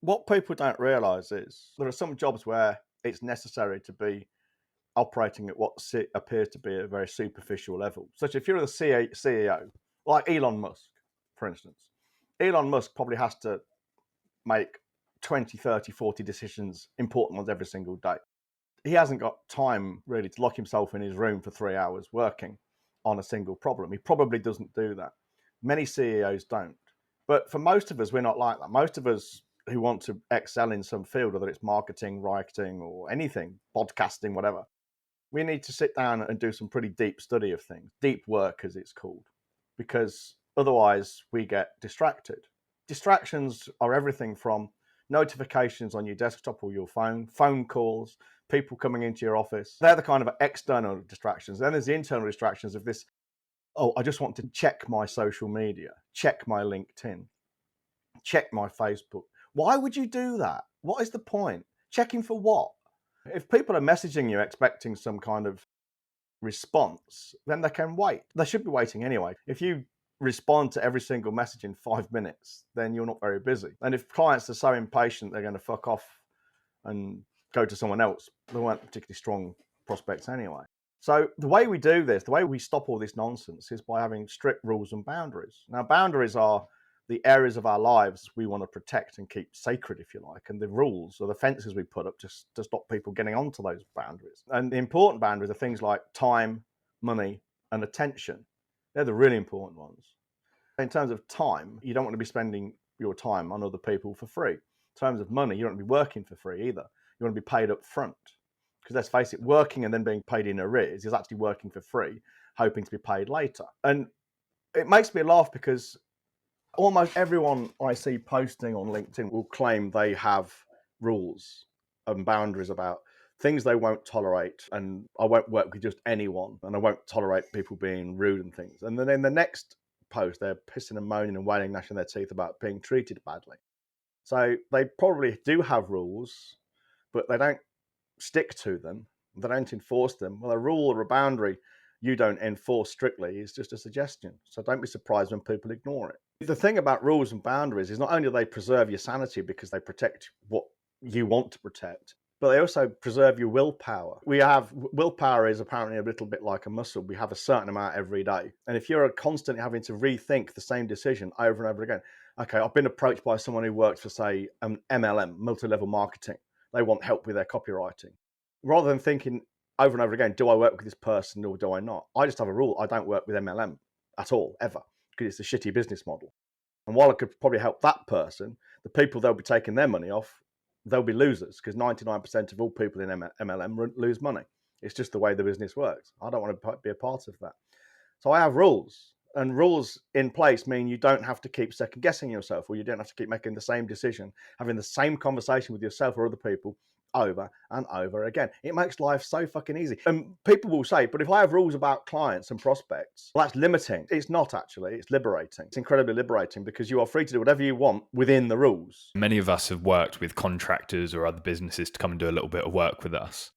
What people don't realise is there are some jobs where it's necessary to be operating at what appears to be a very superficial level. Such if you're the CEO, like Elon Musk, for instance, Elon Musk probably has to make 20, 30, 40 decisions, important ones every single day. He hasn't got time really to lock himself in his room for 3 hours working on a single problem. He probably doesn't do that. Many CEOs don't. But for most of us, we're not like that. Most of us who want to excel in some field, whether it's marketing, writing, or anything, podcasting, whatever, we need to sit down and do some pretty deep study of things, deep work as it's called, because otherwise we get distracted. Distractions are everything from notifications on your desktop or your phone calls, people coming into your office. They're the kind of external distractions. Then there's the internal distractions of this, oh, I just want to check my social media, check my LinkedIn, check my Facebook. Why would you do that? What is the point? Checking for what? If people are messaging you expecting some kind of response, then they can wait. They should be waiting anyway. If you respond to every single message in 5 minutes, then you're not very busy. And if clients are so impatient they're going to fuck off and go to someone else, they weren't particularly strong prospects anyway. So the way we do this, the way we stop all this nonsense is by having strict rules and boundaries. Now, boundaries are the areas of our lives we want to protect and keep sacred, if you like, and the rules or the fences we put up to stop people getting onto those boundaries. And the important boundaries are things like time, money, and attention. They're the really important ones. In terms of time, you don't want to be spending your time on other people for free. In terms of money, you don't want to be working for free either. You want to be paid up front. Because let's face it, working and then being paid in arrears is actually working for free, hoping to be paid later. And it makes me laugh because almost everyone I see posting on LinkedIn will claim they have rules and boundaries about things they won't tolerate, and I won't work with just anyone, and I won't tolerate people being rude and things. And then in the next post, they're pissing and moaning and wailing, gnashing their teeth about being treated badly. So they probably do have rules, but they don't stick to them. They don't enforce them. Well, a rule or a boundary you don't enforce strictly is just a suggestion. So don't be surprised when people ignore it. The thing about rules and boundaries is not only do they preserve your sanity because they protect what you want to protect, but they also preserve your willpower. Willpower is apparently a little bit like a muscle. We have a certain amount every day. And if you're constantly having to rethink the same decision over and over again, okay, I've been approached by someone who works for, say, MLM, multi-level marketing. They want help with their copywriting. Rather than thinking over and over again, do I work with this person or do I not? I just have a rule. I don't work with MLM at all, ever, because it's a shitty business model. And while I could probably help that person, the people they'll be taking their money off, they'll be losers, because 99% of all people in MLM lose money. It's just the way the business works. I don't want to be a part of that. So I have rules, and rules in place mean you don't have to keep second guessing yourself, or you don't have to keep making the same decision, having the same conversation with yourself or other people over and over again. It makes life so fucking easy. And people will say, but if I have rules about clients and prospects, well, that's limiting. It's not actually, it's liberating. It's incredibly liberating because you are free to do whatever you want within the rules. Many of us have worked with contractors or other businesses to come and do a little bit of work with us.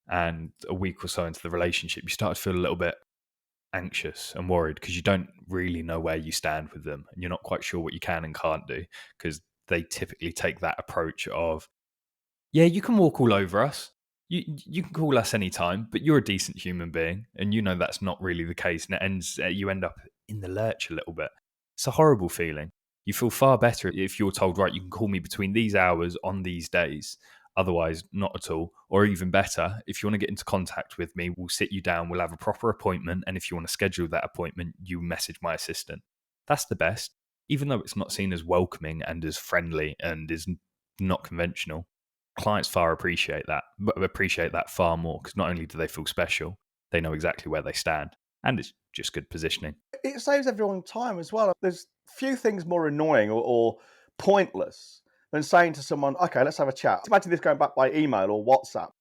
And a week or so into the relationship, you start to feel a little bit anxious and worried because you don't really know where you stand with them and you're not quite sure what you can and can't do, because they typically take that approach of, yeah, you can walk all over us. You can call us anytime, but you're a decent human being, and you know that's not really the case. And you end up in the lurch a little bit. It's a horrible feeling. You feel far better if you're told, right, you can call me between these hours on these days. Otherwise, not at all. Or even better, if you want to get into contact with me, we'll sit you down, we'll have a proper appointment. And if you want to schedule that appointment, you message my assistant. That's the best, even though it's not seen as welcoming and as friendly and is not conventional. Clients appreciate that far more, because not only do they feel special, they know exactly where they stand, and it's just good positioning. It saves everyone time as well. There's few things more annoying or pointless than saying to someone, okay, let's have a chat. Imagine this going back by email or WhatsApp.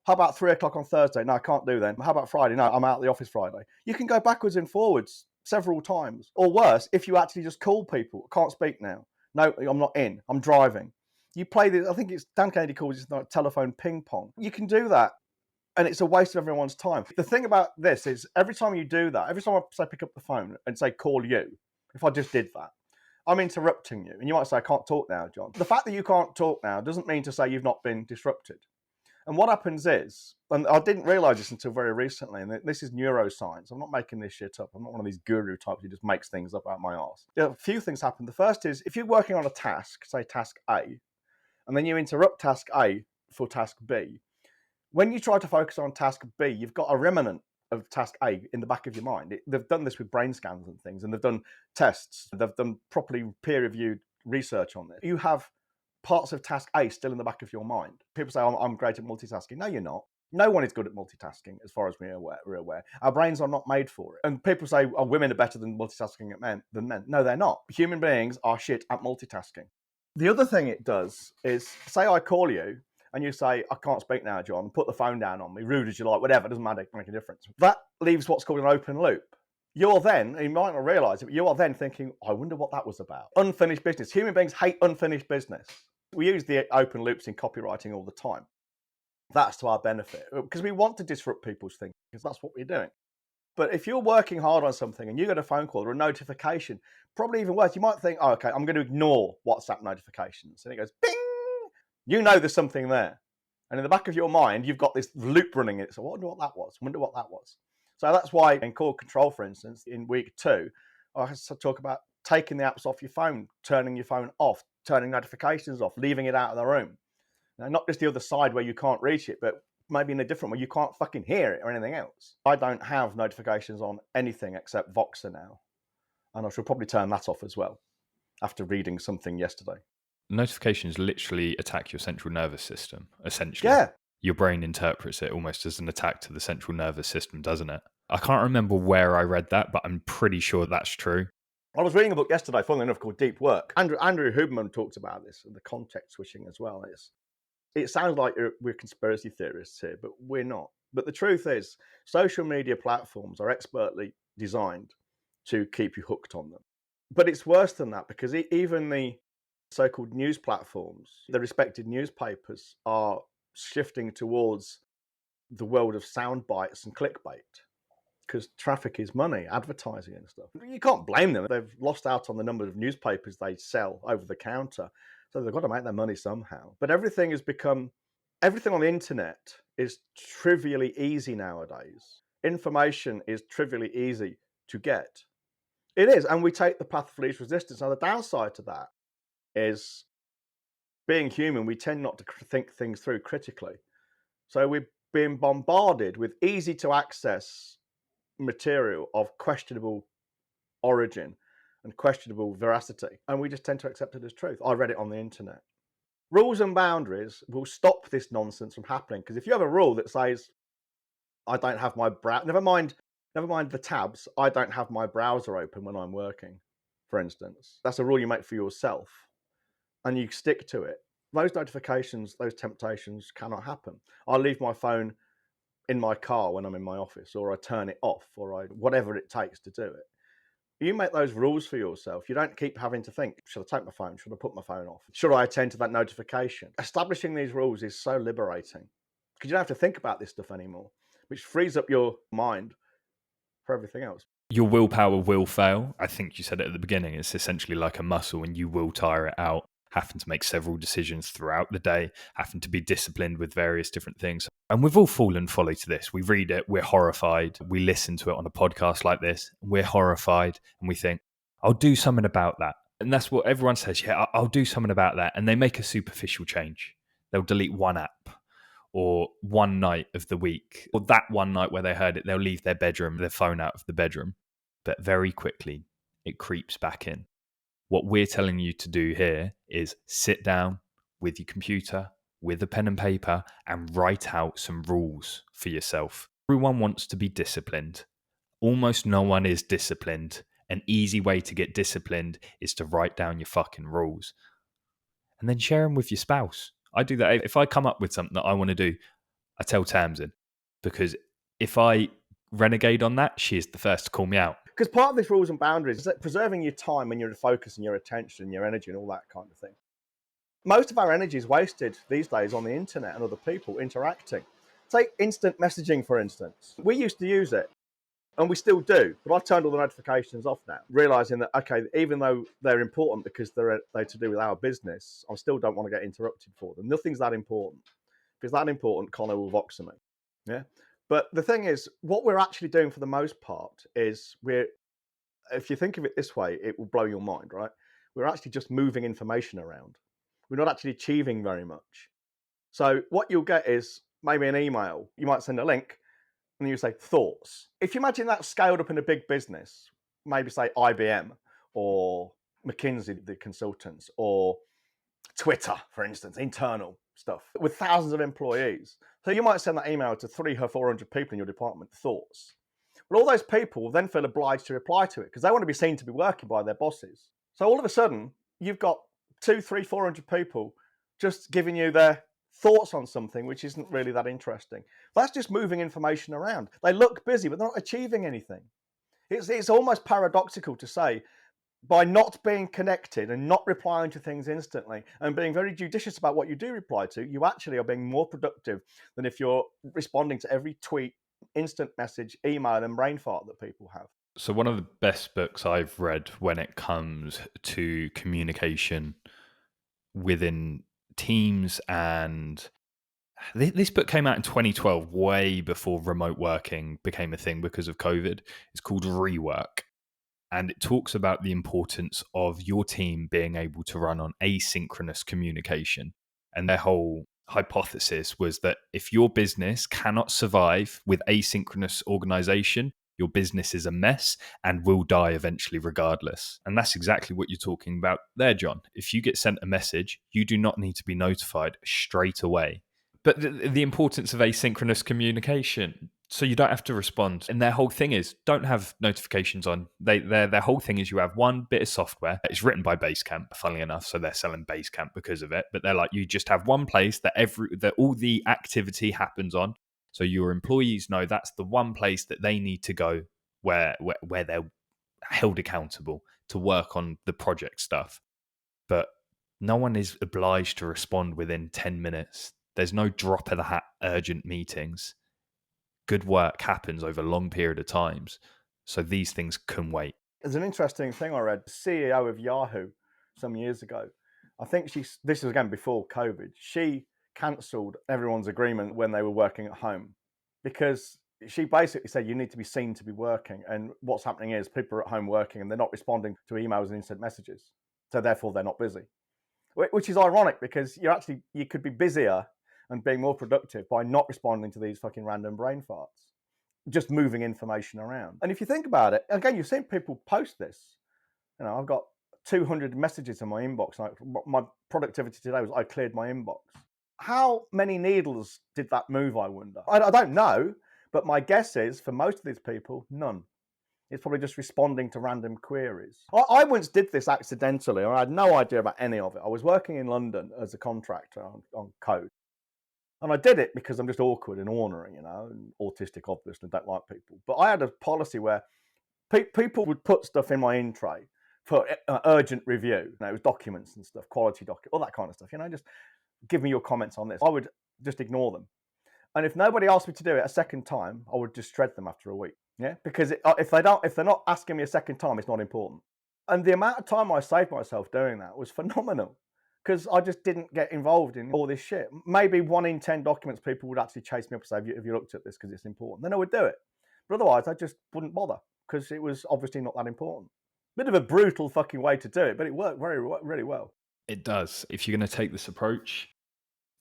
How about 3:00 on Thursday? No, I can't do then. How about Friday? No, I'm out of the office Friday. You can go backwards and forwards several times. Or worse, if you actually just call people, can't speak now. No, I'm not in. I'm driving. You play this, I think it's Dan Kennedy calls it like telephone ping pong. You can do that, and it's a waste of everyone's time. The thing about this is every time you do that, every time I say pick up the phone and say call you, if I just did that, I'm interrupting you. And you might say, I can't talk now, John. The fact that you can't talk now doesn't mean to say you've not been disrupted. And what happens is, and I didn't realize this until very recently, and this is neuroscience. I'm not making this shit up. I'm not one of these guru types who just makes things up out my arse. A few things happen. The first is, if you're working on a task, say task A, and then you interrupt task A for task B, when you try to focus on task B, you've got a remnant of task A in the back of your mind. They've done this with brain scans and things, and they've done tests. They've done properly peer-reviewed research on this. You have parts of task A still in the back of your mind. People say, I'm great at multitasking. No, you're not. No one is good at multitasking, as far as we're aware. Our brains are not made for it. And people say, oh, women are better than multitasking than men. No, they're not. Human beings are shit at multitasking. The other thing it does is, say I call you, and you say, I can't speak now, John, put the phone down on me, rude as you like, whatever, doesn't matter, make a difference. That leaves what's called an open loop. You're then, you might not realise it, but you are then thinking, I wonder what that was about. Unfinished business. Human beings hate unfinished business. We use the open loops in copywriting all the time. That's to our benefit, because we want to disrupt people's thinking, because that's what we're doing. But if you're working hard on something and you get a phone call or a notification, probably even worse, you might think, oh, okay, I'm going to ignore WhatsApp notifications. And it goes, bing! You know there's something there. And in the back of your mind, you've got this loop running it. So I wonder what that was. I wonder what that was. So that's why in core control, for instance, in week 2, I talk about taking the apps off your phone, turning your phone off, turning notifications off, leaving it out of the room. Now, not just the other side where you can't reach it, but maybe in a different way, you can't fucking hear it or anything else. I don't have notifications on anything except Voxer now. And I should probably turn that off as well after reading something yesterday. Notifications literally attack your central nervous system, essentially. Yeah. Your brain interprets it almost as an attack to the central nervous system, doesn't it? I can't remember where I read that, but I'm pretty sure that's true. I was reading a book yesterday, funnily enough, called Deep Work. Andrew Huberman talks about this, and the context switching as well. It sounds like we're conspiracy theorists here, but we're not. But the truth is, social media platforms are expertly designed to keep you hooked on them. But it's worse than that, because even the so-called news platforms, the respected newspapers, are shifting towards the world of sound bites and clickbait, because traffic is money, advertising and stuff. You can't blame them. They've lost out on the number of newspapers they sell over the counter, so they've got to make their money somehow. But everything on the internet is trivially easy nowadays. Information is trivially easy to get. It is, and we take the path of least resistance. Now, the downside to that is, being human, we tend not to think things through critically. So we're being bombarded with easy to access material of questionable origin and questionable veracity, and we just tend to accept it as truth. I read it on the internet. Rules and boundaries will stop this nonsense from happening, because if you have a rule that says, I don't have my never mind the tabs, I don't have my browser open when I'm working, for instance. That's a rule you make for yourself, and you stick to it. Those notifications, those temptations cannot happen. I leave my phone in my car when I'm in my office, or I turn it off, or whatever it takes to do it. You make those rules for yourself. You don't keep having to think, should I take my phone? Should I put my phone off? Should I attend to that notification? Establishing these rules is so liberating, because you don't have to think about this stuff anymore, which frees up your mind for everything else. Your willpower will fail. I think you said it at the beginning. It's essentially like a muscle, and you will tire it out, having to make several decisions throughout the day, having to be disciplined with various different things. And we've all fallen folly to this. We read it, we're horrified. We listen to it on a podcast like this, we're horrified, and we think, I'll do something about that. And that's what everyone says, yeah, I'll do something about that. And they make a superficial change. They'll delete one app, or one night of the week, or that one night where they heard it, they'll leave their phone out of the bedroom. But very quickly, it creeps back in. What we're telling you to do here is sit down with your computer, with a pen and paper, and write out some rules for yourself. Everyone wants to be disciplined. Almost no one is disciplined. An easy way to get disciplined is to write down your fucking rules and then share them with your spouse. I do that. If I come up with something that I want to do, I tell Tamsin, because if I renegade on that, she is the first to call me out. Because part of this rules and boundaries is that preserving your time and your focus and your attention and your energy and all that kind of thing. Most of our energy is wasted these days on the internet and other people interacting. Take instant messaging, for instance. We used to use it And we still do, but I've turned all the notifications off now, realizing that, okay, even though they're important because they're to do with our business, I still don't want to get interrupted for them. Nothing's that important. If it's that important, Connor will Voxer me. Yeah. But the thing is, what we're actually doing for the most part is if you think of it this way, it will blow your mind, right? We're actually just moving information around. We're not actually achieving very much. So what you'll get is maybe an email. You might send a link and you say thoughts. If you imagine that scaled up in a big business, maybe say IBM or McKinsey, the consultants, or Twitter, for instance, internal stuff with thousands of employees. So you might send that email to 300 or 400 people in your department, thoughts. But all those people will then feel obliged to reply to it because they want to be seen to be working by their bosses. So all of a sudden, you've got 200, 300, 400 people just giving you their thoughts on something which isn't really that interesting. That's just moving information around. They look busy, but they're not achieving anything. It's almost paradoxical to say, by not being connected and not replying to things instantly and being very judicious about what you do reply to, you actually are being more productive than if you're responding to every tweet, instant message, email, and brain fart that people have. So one of the best books I've read when it comes to communication within teams, and this book came out in 2012, way before remote working became a thing because of COVID. It's called Rework. And it talks about the importance of your team being able to run on asynchronous communication. And their whole hypothesis was that if your business cannot survive with asynchronous organization, your business is a mess and will die eventually regardless. And that's exactly what you're talking about there, John. If you get sent a message, you do not need to be notified straight away. But the importance of asynchronous communication, so you don't have to respond. And their whole thing is don't have notifications on. Their whole thing is you have one bit of software. It's written by Basecamp, funnily enough, so they're selling Basecamp because of it. But they're like, you just have one place that all the activity happens on. So your employees know that's the one place that they need to go where they're held accountable to work on the project stuff. But no one is obliged to respond within 10 minutes. There's no drop of the hat urgent meetings. Good work happens over a long period of times. So these things can wait. There's an interesting thing I read. The CEO of Yahoo some years ago, I think this was again before COVID, she cancelled everyone's agreement when they were working at home because she basically said you need to be seen to be working. And what's happening is people are at home working and they're not responding to emails and instant messages. So therefore they're not busy, which is ironic because you could be busier and being more productive by not responding to these fucking random brain farts, just moving information around. And if you think about it, again, you've seen people post this. You know, I've got 200 messages in my inbox. My productivity today was I cleared my inbox. How many needles did that move, I wonder? I don't know, but my guess is for most of these people, none. It's probably just responding to random queries. I once did this accidentally. I had no idea about any of it. I was working in London as a contractor on code. And I did it because I'm just awkward and ornery, and autistic, obviously, and don't like people. But I had a policy where people would put stuff in my in tray for urgent review. It was documents and stuff, quality documents, all that kind of stuff. Just give me your comments on this. I would just ignore them. And if nobody asked me to do it a second time, I would just shred them after a week. Yeah, because if they're not asking me a second time, it's not important. And the amount of time I saved myself doing that was phenomenal. Because I just didn't get involved in all this shit. Maybe 1 in 10 documents people would actually chase me up and say, have you looked at this because it's important? Then I would do it. But otherwise, I just wouldn't bother because it was obviously not that important. Bit of a brutal fucking way to do it, but it worked really well. It does. If you're going to take this approach,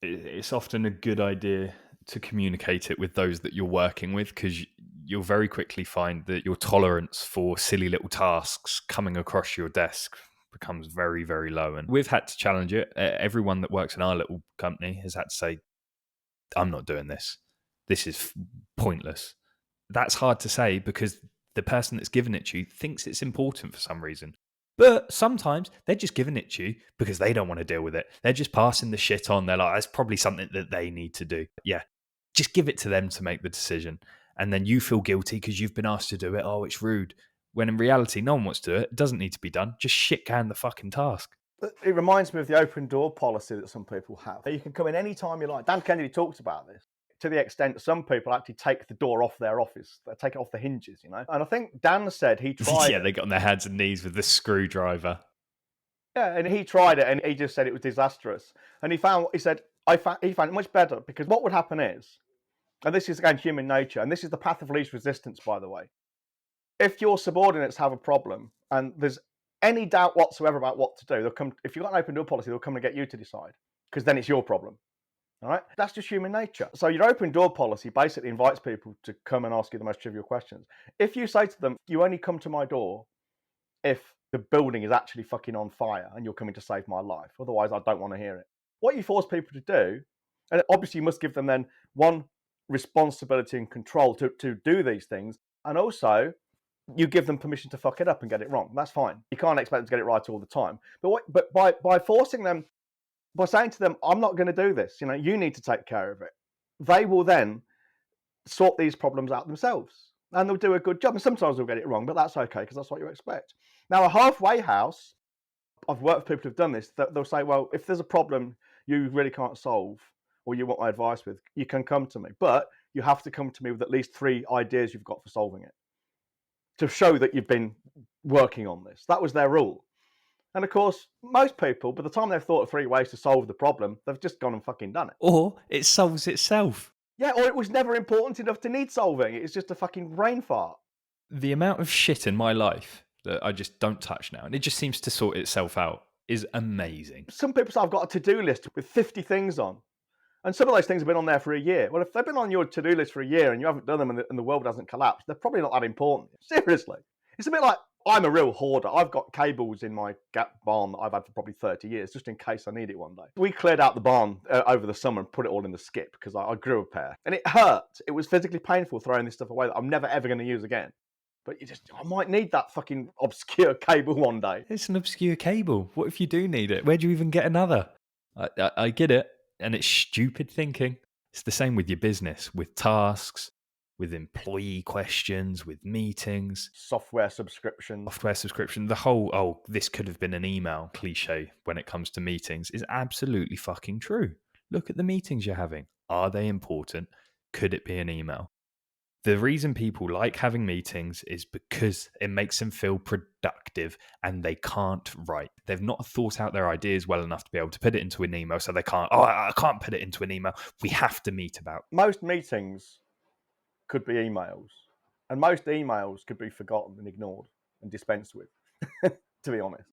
it's often a good idea to communicate it with those that you're working with, because you'll very quickly find that your tolerance for silly little tasks coming across your desk becomes very, very low. And we've had to challenge it. Everyone that works in our little company has had to say, I'm not doing this. This is pointless. That's hard to say because the person that's given it to you thinks it's important for some reason. But sometimes they're just giving it to you because they don't want to deal with it. They're just passing the shit on. They're like, that's probably something that they need to do. Yeah, just give it to them to make the decision. And then you feel guilty because you've been asked to do it. Oh, it's rude. When in reality, no one wants to do it. It doesn't need to be done. Just shit can the fucking task. It reminds me of the open door policy that some people have. You can come in any time you like. Dan Kennedy talks about this. to the extent some people actually take the door off their office. They take it off the hinges, And I think Dan said he tried Yeah, it. they got on their hands and knees with the screwdriver. Yeah, and he tried it, and he just said it was disastrous. And he found it much better, because what would happen is, and this is again human nature, and this is the path of least resistance, by the way. If your subordinates have a problem and there's any doubt whatsoever about what to do, they'll come. If you've got an open door policy, they'll come and get you to decide, because then it's your problem. All right, that's just human nature. So your open door policy basically invites people to come and ask you the most trivial questions. If you say to them, "You only come to my door if the building is actually fucking on fire and you're coming to save my life, otherwise I don't want to hear it." What you force people to do, and obviously you must give them then one responsibility and control to do these things, and also you give them permission to fuck it up and get it wrong. That's fine. You can't expect them to get it right all the time. But by forcing them, by saying to them, "I'm not going to do this, you need to take care of it," they will then sort these problems out themselves, and they'll do a good job. And sometimes they'll get it wrong, but that's okay, because that's what you expect. Now, a halfway house, I've worked with people who've done this. They'll say, "Well, if there's a problem you really can't solve, or you want my advice with, you can come to me, but you have to come to me with at least 3 ideas you've got for solving it, to show that you've been working on this." That was their rule. And of course, most people, by the time they've thought of 3 ways to solve the problem, they've just gone and fucking done it. Or it solves itself. Yeah, or it was never important enough to need solving. It's just a fucking brain fart. The amount of shit in my life that I just don't touch now, and it just seems to sort itself out, is amazing. Some people say, "I've got a to-do list with 50 things on." And some of those things have been on there for a year. Well, if they've been on your to-do list for a year and you haven't done them and the world hasn't collapsed, they're probably not that important. Seriously. It's a bit like, I'm a real hoarder. I've got cables in my barn that I've had for probably 30 years, just in case I need it one day. We cleared out the barn over the summer and put it all in the skip, because I grew a pair. And it hurt. It was physically painful throwing this stuff away that I'm never, ever going to use again. But I might need that fucking obscure cable one day. It's an obscure cable. What if you do need it? Where do you even get another? I get it. And it's stupid thinking. It's the same with your business, with tasks, with employee questions, with meetings. Software subscription. The whole, this could have been an email cliche when it comes to meetings is absolutely fucking true. Look at the meetings you're having. Are they important? Could it be an email? The reason people like having meetings is because it makes them feel productive, and they can't write. They've not thought out their ideas well enough to be able to put it into an email, so they can't, I can't put it into an email. We have to meet about. Most meetings could be emails, and most emails could be forgotten and ignored and dispensed with, to be honest.